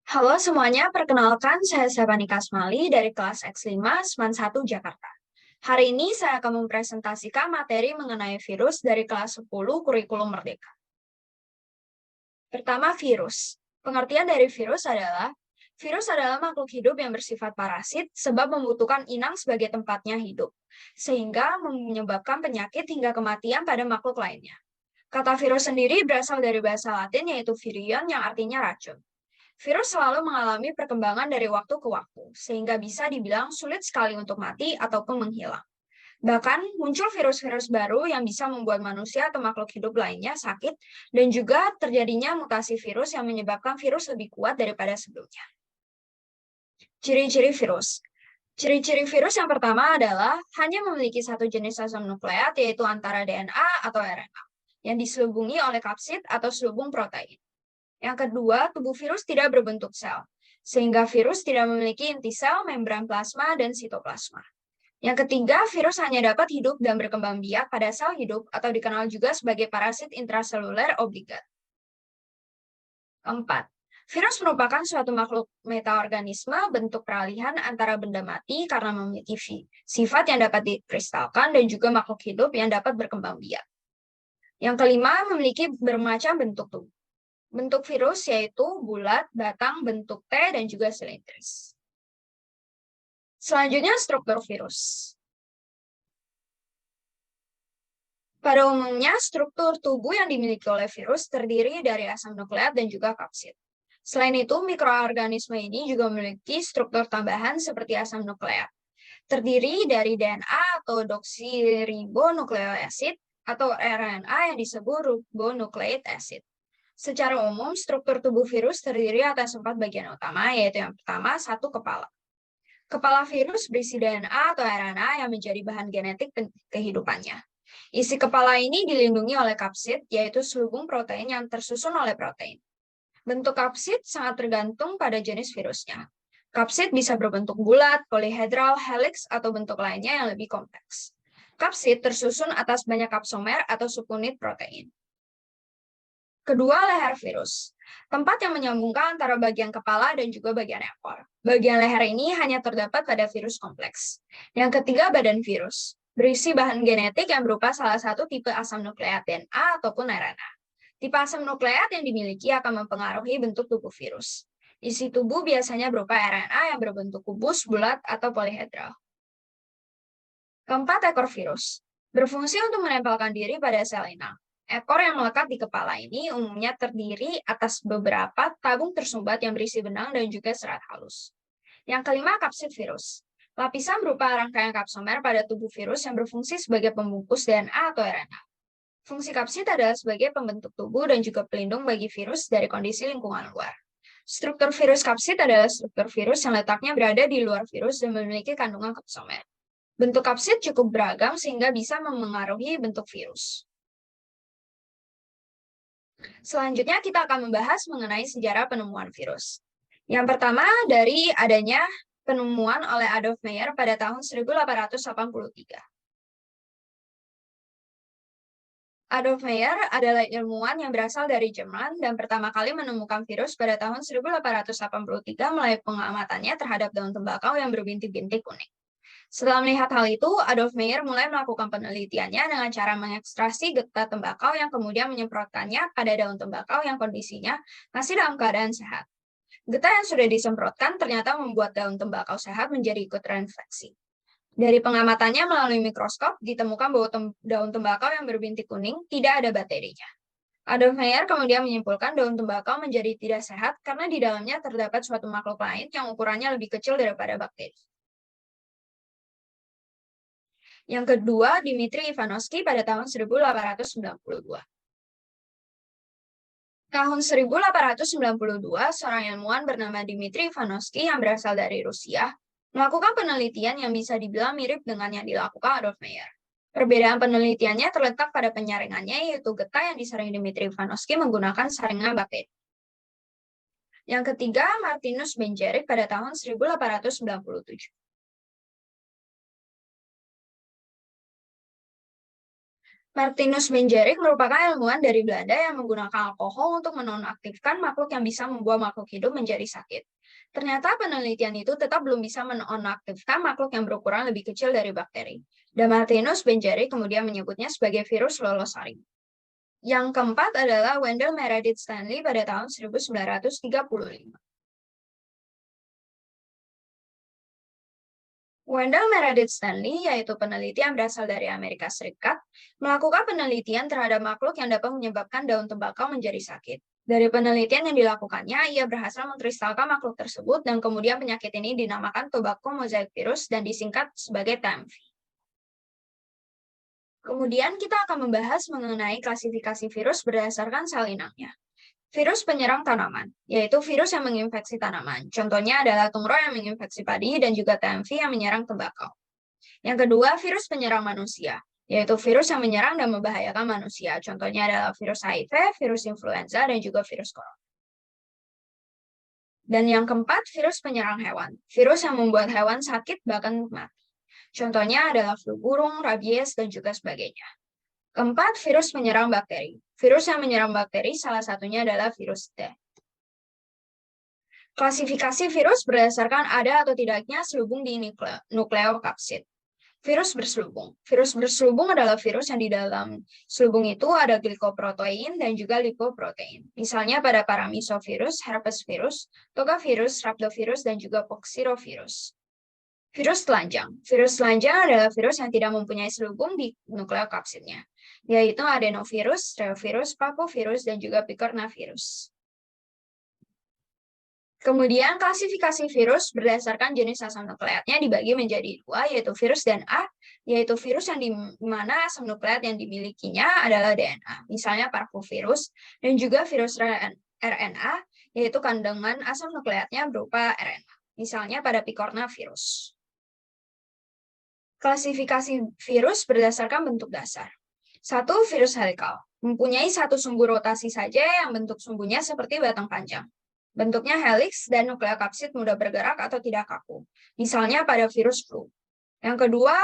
Halo semuanya, perkenalkan saya Stephanie Kasmali dari kelas X5 Seman 1 Jakarta. Hari ini saya akan mempresentasikan materi mengenai virus dari kelas 10 Kurikulum Merdeka. Pertama, virus. Pengertian dari virus adalah makhluk hidup yang bersifat parasit sebab membutuhkan inang sebagai tempatnya hidup, sehingga menyebabkan penyakit hingga kematian pada makhluk lainnya. Kata virus sendiri berasal dari bahasa Latin yaitu virion yang artinya racun. Virus selalu mengalami perkembangan dari waktu ke waktu, sehingga bisa dibilang sulit sekali untuk mati ataupun menghilang. Bahkan muncul virus-virus baru yang bisa membuat manusia atau makhluk hidup lainnya sakit, dan juga terjadinya mutasi virus yang menyebabkan virus lebih kuat daripada sebelumnya. Ciri-ciri virus. Ciri-ciri virus yang pertama adalah hanya memiliki satu jenis asam nukleat, yaitu antara DNA atau RNA, yang diselubungi oleh kapsid atau selubung protein. Yang kedua, tubuh virus tidak berbentuk sel, sehingga virus tidak memiliki inti sel, membran plasma, dan sitoplasma. Yang ketiga, virus hanya dapat hidup dan berkembang biak pada sel hidup atau dikenal juga sebagai parasit intraseluler obligat. Keempat, virus merupakan suatu makhluk metaorganisme bentuk peralihan antara benda mati karena memiliki sifat yang dapat dikristalkan dan juga makhluk hidup yang dapat berkembang biak. Yang kelima, memiliki bermacam bentuk tubuh. Bentuk virus yaitu bulat, batang, bentuk T, dan juga silindris. Selanjutnya, struktur virus. Pada umumnya, struktur tubuh yang dimiliki oleh virus terdiri dari asam nukleat dan juga kapsid. Selain itu, mikroorganisme ini juga memiliki struktur tambahan seperti asam nukleat. Terdiri dari DNA atau deoksiribonukleik acid atau RNA yang disebut ribonucleic acid. Secara umum, struktur tubuh virus terdiri atas 4 bagian utama, yaitu yang pertama, satu kepala. Kepala virus berisi DNA atau RNA yang menjadi bahan genetik kehidupannya. Isi kepala ini dilindungi oleh kapsid, yaitu selubung protein yang tersusun oleh protein. Bentuk kapsid sangat tergantung pada jenis virusnya. Kapsid bisa berbentuk bulat, polihedral, helix, atau bentuk lainnya yang lebih kompleks. Kapsid tersusun atas banyak kapsomer atau subunit protein. Kedua, leher virus. Tempat yang menyambungkan antara bagian kepala dan juga bagian ekor. Bagian leher ini hanya terdapat pada virus kompleks. Yang ketiga, badan virus. Berisi bahan genetik yang berupa salah satu tipe asam nukleat DNA ataupun RNA. Tipe asam nukleat yang dimiliki akan mempengaruhi bentuk tubuh virus. Isi tubuh biasanya berupa RNA yang berbentuk kubus, bulat, atau polihedral. Keempat, ekor virus. Berfungsi untuk menempelkan diri pada sel inang. Ekor yang melekat di kepala ini umumnya terdiri atas beberapa tabung tersumbat yang berisi benang dan juga serat halus. Yang kelima, kapsid virus. Lapisan berupa rangkaian kapsomer pada tubuh virus yang berfungsi sebagai pembungkus DNA atau RNA. Fungsi kapsid adalah sebagai pembentuk tubuh dan juga pelindung bagi virus dari kondisi lingkungan luar. Struktur virus kapsid adalah struktur virus yang letaknya berada di luar virus dan memiliki kandungan kapsomer. Bentuk kapsid cukup beragam sehingga bisa memengaruhi bentuk virus. Selanjutnya kita akan membahas mengenai sejarah penemuan virus. Yang pertama dari adanya penemuan oleh Adolf Meyer pada tahun 1883. Adolf Meyer adalah ilmuwan yang berasal dari Jerman dan pertama kali menemukan virus pada tahun 1883 melalui pengamatannya terhadap daun tembakau yang berbintik-bintik kuning. Setelah melihat hal itu, Adolf Meyer mulai melakukan penelitiannya dengan cara mengekstraksi getah tembakau yang kemudian menyemprotkannya pada daun tembakau yang kondisinya masih dalam keadaan sehat. Getah yang sudah disemprotkan ternyata membuat daun tembakau sehat menjadi ikut terinfeksi. Dari pengamatannya melalui mikroskop, ditemukan bahwa daun tembakau yang berbintik kuning tidak ada bakterinya. Adolf Meyer kemudian menyimpulkan daun tembakau menjadi tidak sehat karena di dalamnya terdapat suatu makhluk lain yang ukurannya lebih kecil daripada bakteri. Yang kedua, Dmitri Ivanovsky pada tahun 1892. Tahun 1892, seorang ilmuwan bernama Dmitri Ivanovsky yang berasal dari Rusia melakukan penelitian yang bisa dibilang mirip dengan yang dilakukan Adolf Meyer. Perbedaan penelitiannya terletak pada penyaringannya, yaitu getah yang disaring Dmitri Ivanovsky menggunakan saringan bakteri. Yang ketiga, Martinus Benjerik pada tahun 1897. Martinus Benjerik merupakan ilmuwan dari Belanda yang menggunakan alkohol untuk menonaktifkan makhluk yang bisa membuat makhluk hidup menjadi sakit. Ternyata penelitian itu tetap belum bisa menonaktifkan makhluk yang berukuran lebih kecil dari bakteri. Dan Martinus Benjerik kemudian menyebutnya sebagai virus lolosaring. Yang keempat adalah Wendell Meredith Stanley pada tahun 1935. Wendell Meredith Stanley, yaitu peneliti yang berasal dari Amerika Serikat, melakukan penelitian terhadap makhluk yang dapat menyebabkan daun tembakau menjadi sakit. Dari penelitian yang dilakukannya, ia berhasil mengkristalkan makhluk tersebut dan kemudian penyakit ini dinamakan tobacco mosaic virus dan disingkat sebagai TMV. Kemudian kita akan membahas mengenai klasifikasi virus berdasarkan sel inangnya. Virus penyerang tanaman, yaitu virus yang menginfeksi tanaman. Contohnya adalah tungro yang menginfeksi padi dan juga TMV yang menyerang tembakau. Yang kedua, virus penyerang manusia, yaitu virus yang menyerang dan membahayakan manusia. Contohnya adalah virus HIV, virus influenza, dan juga virus corona. Dan yang keempat, virus penyerang hewan, virus yang membuat hewan sakit bahkan mati. Contohnya adalah flu burung, rabies, dan juga sebagainya. Keempat, virus penyerang bakteri. Virus yang menyerang bakteri salah satunya adalah virus D. Klasifikasi virus berdasarkan ada atau tidaknya selubung di nukleokapsid. Virus berselubung. Virus berselubung adalah virus yang di dalam selubung itu ada glikoprotein dan juga lipoprotein. Misalnya pada paramisovirus, herpes virus, togavirus, rhabdovirus, dan juga poxirovirus. Virus telanjang. Virus telanjang adalah virus yang tidak mempunyai selubung di nukleokapsidnya, yaitu adenovirus, reovirus, papovirus, dan juga picornavirus. Kemudian klasifikasi virus berdasarkan jenis asam nukleatnya dibagi menjadi dua, yaitu virus DNA, yaitu virus yang di mana asam nukleat yang dimilikinya adalah DNA, misalnya parvovirus, dan juga virus RNA, yaitu kandungan asam nukleatnya berupa RNA, misalnya pada picornavirus. Klasifikasi virus berdasarkan bentuk dasar. 1. Virus helikal. Mempunyai satu sumbu rotasi saja yang bentuk sumbunya seperti batang panjang. Bentuknya helix dan nukleokapsid mudah bergerak atau tidak kaku. Misalnya pada virus flu. Yang kedua,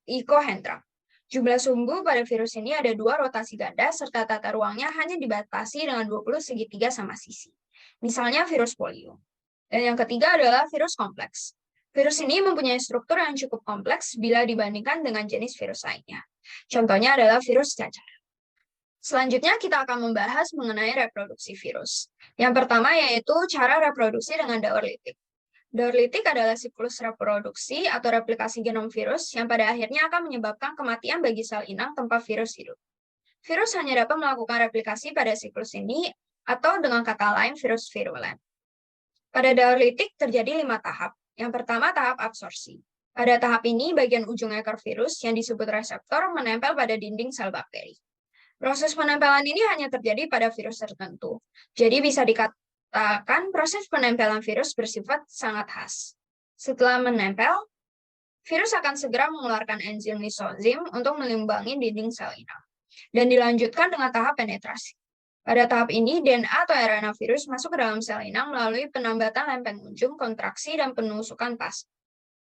ikohentra. Jumlah sumbu pada virus ini ada 2 rotasi ganda serta tata ruangnya hanya dibatasi dengan 20 segitiga sama sisi. Misalnya virus polio. Dan yang ketiga adalah virus kompleks. Virus ini mempunyai struktur yang cukup kompleks bila dibandingkan dengan jenis virus lainnya. Contohnya adalah virus cacar. Selanjutnya kita akan membahas mengenai reproduksi virus. Yang pertama yaitu cara reproduksi dengan daur litik. Daur litik adalah siklus reproduksi atau replikasi genom virus yang pada akhirnya akan menyebabkan kematian bagi sel inang tanpa virus hidup. Virus hanya dapat melakukan replikasi pada siklus ini atau dengan kata lain virus virulen. Pada daur litik terjadi 5 tahap. Yang pertama tahap absorpsi. Pada tahap ini, bagian ujung ekor virus yang disebut reseptor menempel pada dinding sel bakteri. Proses penempelan ini hanya terjadi pada virus tertentu. Jadi bisa dikatakan proses penempelan virus bersifat sangat khas. Setelah menempel, virus akan segera mengeluarkan enzim lisozim untuk melumbangi dinding sel inang. Dan dilanjutkan dengan tahap penetrasi. Pada tahap ini, DNA atau RNA virus masuk ke dalam sel inang melalui penambatan lempeng ujung, kontraksi, dan penusukan pas.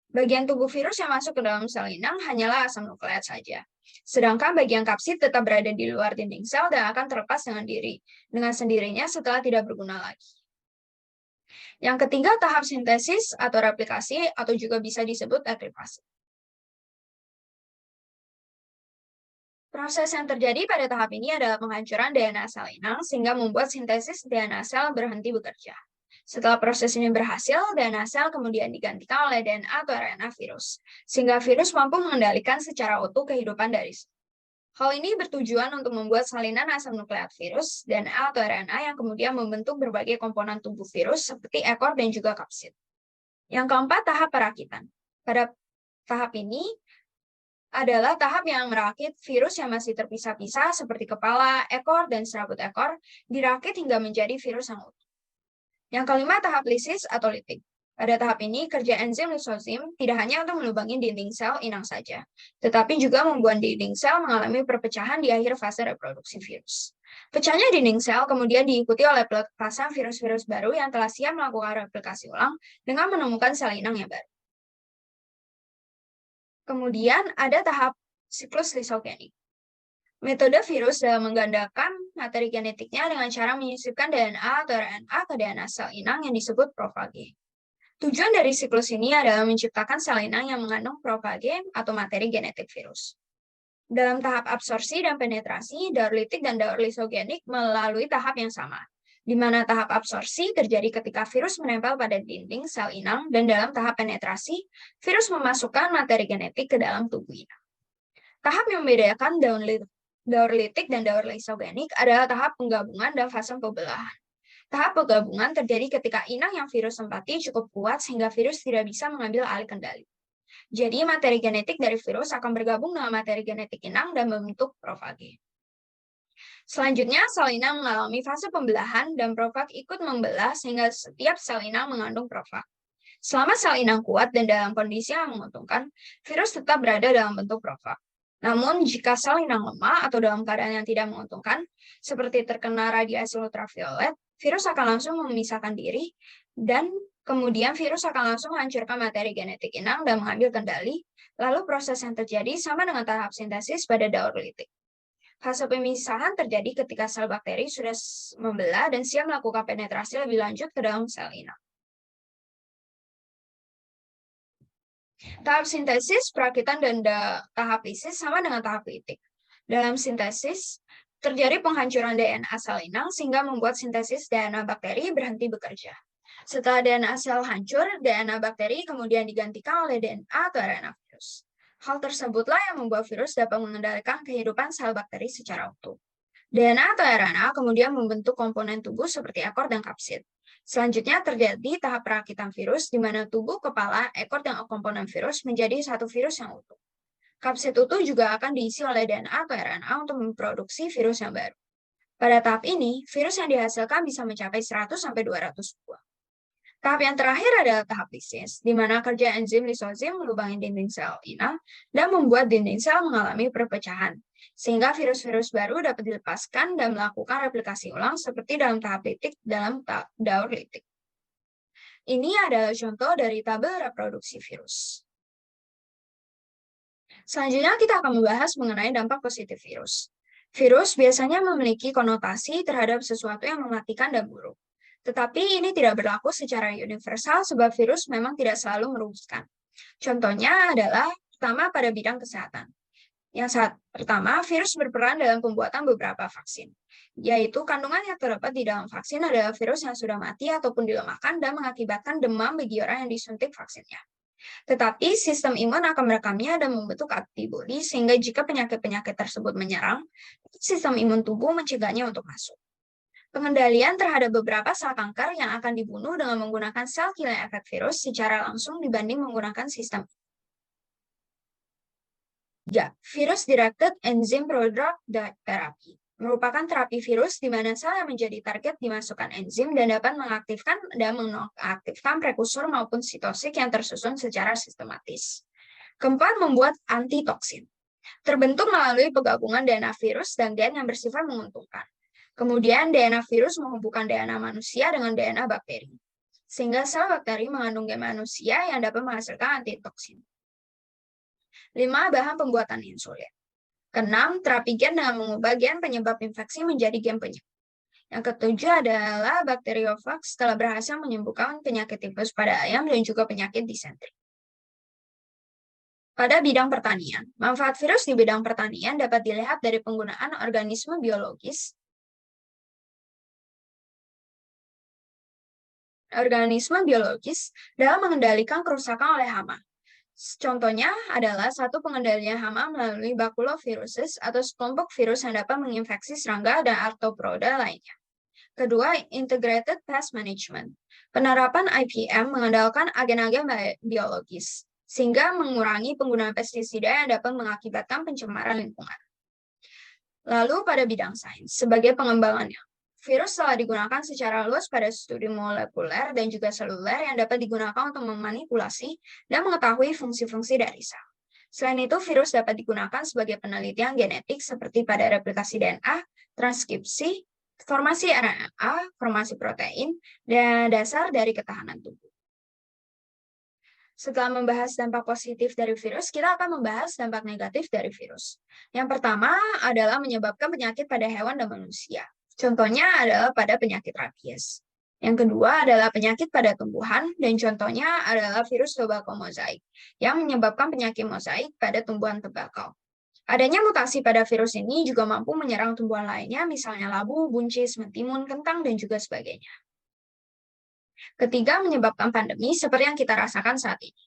Bagian tubuh virus yang masuk ke dalam sel inang hanyalah asam nukleat saja. Sedangkan bagian kapsid tetap berada di luar dinding sel dan akan terlepas dengan sendirinya setelah tidak berguna lagi. Yang ketiga, tahap sintesis atau replikasi atau juga bisa disebut akripasi. Proses yang terjadi pada tahap ini adalah penghancuran DNA sel inang sehingga membuat sintesis DNA sel berhenti bekerja. Setelah proses ini berhasil, DNA sel kemudian digantikan oleh DNA atau RNA virus, sehingga virus mampu mengendalikan secara utuh kehidupan dari sel. Hal ini bertujuan untuk membuat salinan asam nukleat virus, DNA atau RNA yang kemudian membentuk berbagai komponen tubuh virus seperti ekor dan juga kapsid. Yang keempat, tahap perakitan. Pada tahap ini, adalah tahap yang merakit virus yang masih terpisah-pisah seperti kepala, ekor, dan serabut ekor, dirakit hingga menjadi virus yang utuh. Yang kelima, tahap lisis atau litik. Pada tahap ini, kerja enzim lisozim tidak hanya untuk melubangi dinding sel inang saja, tetapi juga membuat dinding sel mengalami perpecahan di akhir fase reproduksi virus. Pecahnya dinding sel kemudian diikuti oleh pelepasan virus-virus baru yang telah siap melakukan replikasi ulang dengan menemukan sel inang yang baru. Kemudian ada tahap siklus lisogenik. Metode virus dalam menggandakan materi genetiknya dengan cara menyisipkan DNA atau RNA ke DNA sel inang yang disebut profage. Tujuan dari siklus ini adalah menciptakan sel inang yang mengandung profage atau materi genetik virus. Dalam tahap absorpsi dan penetrasi, daur litik dan daur lisogenik melalui tahap yang sama, di mana tahap absorpsi terjadi ketika virus menempel pada dinding sel inang, dan dalam tahap penetrasi, virus memasukkan materi genetik ke dalam tubuh inang. Tahap yang membedakan daur litik dan daur lisogenik adalah tahap penggabungan dan fase pembelahan. Tahap penggabungan terjadi ketika inang yang virus tempati cukup kuat sehingga virus tidak bisa mengambil alih kendali. Jadi, materi genetik dari virus akan bergabung dengan materi genetik inang dan membentuk profage. Selanjutnya, sel inang mengalami fase pembelahan dan profag ikut membelah sehingga setiap sel inang mengandung profag. Selama sel inang kuat dan dalam kondisi yang menguntungkan, virus tetap berada dalam bentuk profag. Namun, jika sel inang lemah atau dalam keadaan yang tidak menguntungkan, seperti terkena radiasi ultraviolet, virus akan langsung memisahkan diri, dan kemudian virus akan langsung menghancurkan materi genetik inang dan mengambil kendali, lalu proses yang terjadi sama dengan tahap sintesis pada daur litik. Fase pemisahan terjadi ketika sel bakteri sudah membelah dan siap melakukan penetrasi lebih lanjut ke dalam sel inang. Tahap sintesis, perakitan, dan tahap lisis sama dengan tahap litik. Dalam sintesis, terjadi penghancuran DNA sel inang sehingga membuat sintesis DNA bakteri berhenti bekerja. Setelah DNA sel hancur, DNA bakteri kemudian digantikan oleh DNA atau RNA virus. Hal tersebutlah yang membuat virus dapat mengendalikan kehidupan sel bakteri secara utuh. DNA atau RNA kemudian membentuk komponen tubuh seperti ekor dan kapsid. Selanjutnya terjadi tahap perakitan virus, di mana tubuh, kepala, ekor, dan komponen virus menjadi satu virus yang utuh. Kapsid utuh juga akan diisi oleh DNA atau RNA untuk memproduksi virus yang baru. Pada tahap ini, virus yang dihasilkan bisa mencapai 100-200 buah. Tahap yang terakhir adalah tahap lisis, di mana kerja enzim lisozim melubangi dinding sel inang dan membuat dinding sel mengalami perpecahan, sehingga virus-virus baru dapat dilepaskan dan melakukan replikasi ulang seperti dalam tahap litik dalam daur litik. Ini adalah contoh dari tabel reproduksi virus. Selanjutnya kita akan membahas mengenai dampak positif virus. Virus biasanya memiliki konotasi terhadap sesuatu yang mematikan dan buruk. Tetapi ini tidak berlaku secara universal sebab virus memang tidak selalu merugikan. Contohnya adalah pertama pada bidang kesehatan. Yang pertama, virus berperan dalam pembuatan beberapa vaksin, yaitu kandungan yang terdapat di dalam vaksin adalah virus yang sudah mati ataupun dilemahkan dan mengakibatkan demam bagi orang yang disuntik vaksinnya. Tetapi sistem imun akan merekamnya dan membentuk antibodi sehingga jika penyakit-penyakit tersebut menyerang, sistem imun tubuh mencegahnya untuk masuk. Pengendalian terhadap beberapa sel kanker yang akan dibunuh dengan menggunakan sel killing efek virus secara langsung dibanding menggunakan sistem. 3. Virus-directed enzyme product therapy merupakan terapi virus di mana sel yang menjadi target dimasukkan enzim dan dapat mengaktifkan dan menonaktifkan prekursor maupun sitosik yang tersusun secara sistematis. Keempat, membuat antitoksin. Terbentuk melalui penggabungan DNA virus dan gen yang bersifat menguntungkan. Kemudian DNA virus menghubungkan DNA manusia dengan DNA bakteri, sehingga sel bakteri mengandung gen manusia yang dapat menghasilkan antitoksin. 5. Bahan pembuatan insulin. Keenam, terapi gen dengan mengubah gen penyebab infeksi menjadi gen penyembuh. Yang ketujuh adalah bakteriofags telah berhasil menyembuhkan penyakit tifus pada ayam dan juga penyakit disentri. Pada bidang pertanian, manfaat virus di bidang pertanian dapat dilihat dari penggunaan organisme biologis dalam mengendalikan kerusakan oleh hama. Contohnya adalah satu pengendalian hama melalui baculoviruses atau sekelompok virus yang dapat menginfeksi serangga dan arthropoda lainnya. Kedua, integrated pest management. Penerapan IPM mengandalkan agen-agen biologis, sehingga mengurangi penggunaan pestisida yang dapat mengakibatkan pencemaran lingkungan. Lalu pada bidang sains, sebagai pengembangannya, virus telah digunakan secara luas pada studi molekuler dan juga seluler yang dapat digunakan untuk memanipulasi dan mengetahui fungsi-fungsi dari sel. Selain itu, virus dapat digunakan sebagai penelitian genetik seperti pada replikasi DNA, transkripsi, formasi RNA, formasi protein, dan dasar dari ketahanan tubuh. Setelah membahas dampak positif dari virus, kita akan membahas dampak negatif dari virus. Yang pertama adalah menyebabkan penyakit pada hewan dan manusia. Contohnya adalah pada penyakit rabies. Yang kedua adalah penyakit pada tumbuhan, dan contohnya adalah virus tobacco mosaic, yang menyebabkan penyakit mosaik pada tumbuhan tembakau. Adanya mutasi pada virus ini juga mampu menyerang tumbuhan lainnya, misalnya labu, buncis, mentimun, kentang, dan juga sebagainya. Ketiga, menyebabkan pandemi seperti yang kita rasakan saat ini.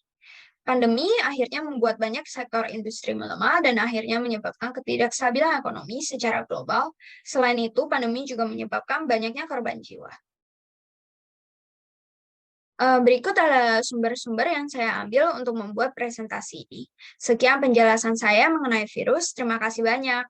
Pandemi akhirnya membuat banyak sektor industri melemah dan akhirnya menyebabkan ketidakstabilan ekonomi secara global. Selain itu, pandemi juga menyebabkan banyaknya korban jiwa. Berikut adalah sumber-sumber yang saya ambil untuk membuat presentasi ini. Sekian penjelasan saya mengenai virus. Terima kasih banyak.